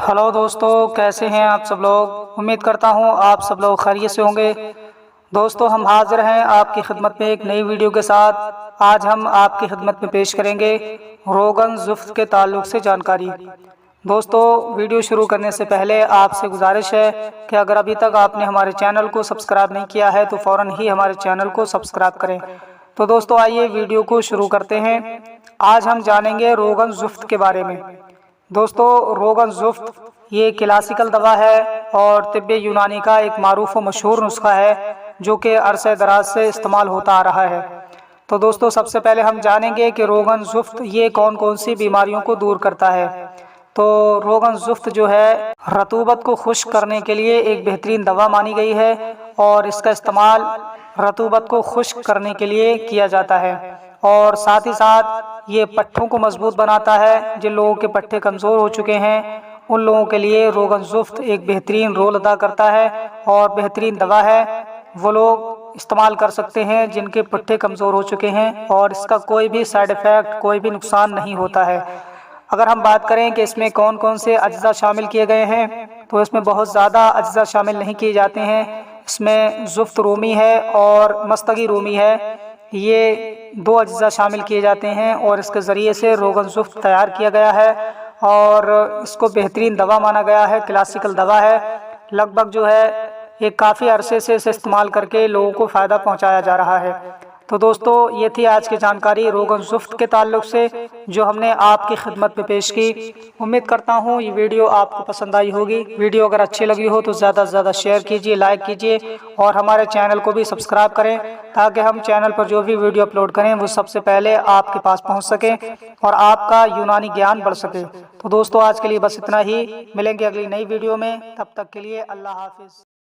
Hello दोस्तों, कैसे हैं आप सब लोग। उम्मीद करता हूं आप सब लोग खैरियत से होंगे। दोस्तों, हम हाजिर हैं आपकी खिदमत में एक नई वीडियो के साथ। आज हम आपकी खिदमत में पेश करेंगे रोगन जुफ्त के ताल्लुक से जानकारी। दोस्तों, वीडियो शुरू करने से पहले आपसे गुजारिश है कि अगर अभी तक आपने हमारे चैनल को सब्सक्राइब नहीं किया है तो फ़ौरन ही हमारे चैनल को सब्सक्राइब करें। तो दोस्तों, आइए वीडियो को शुरू करते हैं। आज हम जानेंगे रोगन जुफ्त के बारे में। दोस्तों, रोगन जुफ्त ये क्लासिकल दवा है और तिब्बे यूनानी का एक मारूफ व मशहूर नुस्खा है जो कि अरसे दराज से इस्तेमाल होता आ रहा है। तो दोस्तों, सबसे पहले हम जानेंगे कि रोगन जुफ्त ये कौन कौन सी बीमारियों को दूर करता है। तो रोगन जुफ्त जो है रतूबत को खुश्क करने के लिए एक बेहतरीन दवा मानी गई है और इसका इस्तेमाल रतूबत को खुश्क करने के लिए किया जाता है। और साथ ही साथ ये पट्ठों को मजबूत बनाता है। जिन लोगों के पट्ठे कमज़ोर हो चुके हैं उन लोगों के लिए रोगन जुफ्त एक बेहतरीन रोल अदा करता है और बेहतरीन दवा है। वो लोग इस्तेमाल कर सकते हैं जिनके पट्ठे कमज़ोर हो चुके हैं और इसका कोई भी साइड इफ़ेक्ट, कोई भी नुकसान नहीं होता है। अगर हम बात करें कि इसमें कौन कौन से अज्जा शामिल किए गए हैं तो इसमें बहुत ज़्यादा अज्जा शामिल नहीं किए जाते हैं। इसमें जुफ्त रूमी है और मस्तगी रूमी है, ये दो अज्जा शामिल किए जाते हैं और इसके ज़रिए से रोगन जुफ्त तैयार किया गया है और इसको बेहतरीन दवा माना गया है। क्लासिकल दवा है, लगभग जो है ये काफ़ी अरसे से इसे इस्तेमाल करके लोगों को फ़ायदा पहुंचाया जा रहा है। तो दोस्तों, ये थी आज की जानकारी रोगन जुफ्त के ताल्लुक से जो हमने आपकी खिदमत में पेश की। उम्मीद करता हूँ ये वीडियो आपको पसंद आई होगी। वीडियो अगर अच्छी लगी हो तो ज़्यादा से ज़्यादा शेयर कीजिए, लाइक कीजिए और हमारे चैनल को भी सब्सक्राइब करें ताकि हम चैनल पर जो भी वीडियो अपलोड करें वो सबसे पहले आपके पास पहुँच सके और आपका यूनानी ज्ञान बढ़ सके। तो दोस्तों, आज के लिए बस इतना ही। मिलेंगे अगली नई वीडियो में, तब तक के लिए अल्लाह हाफिज़।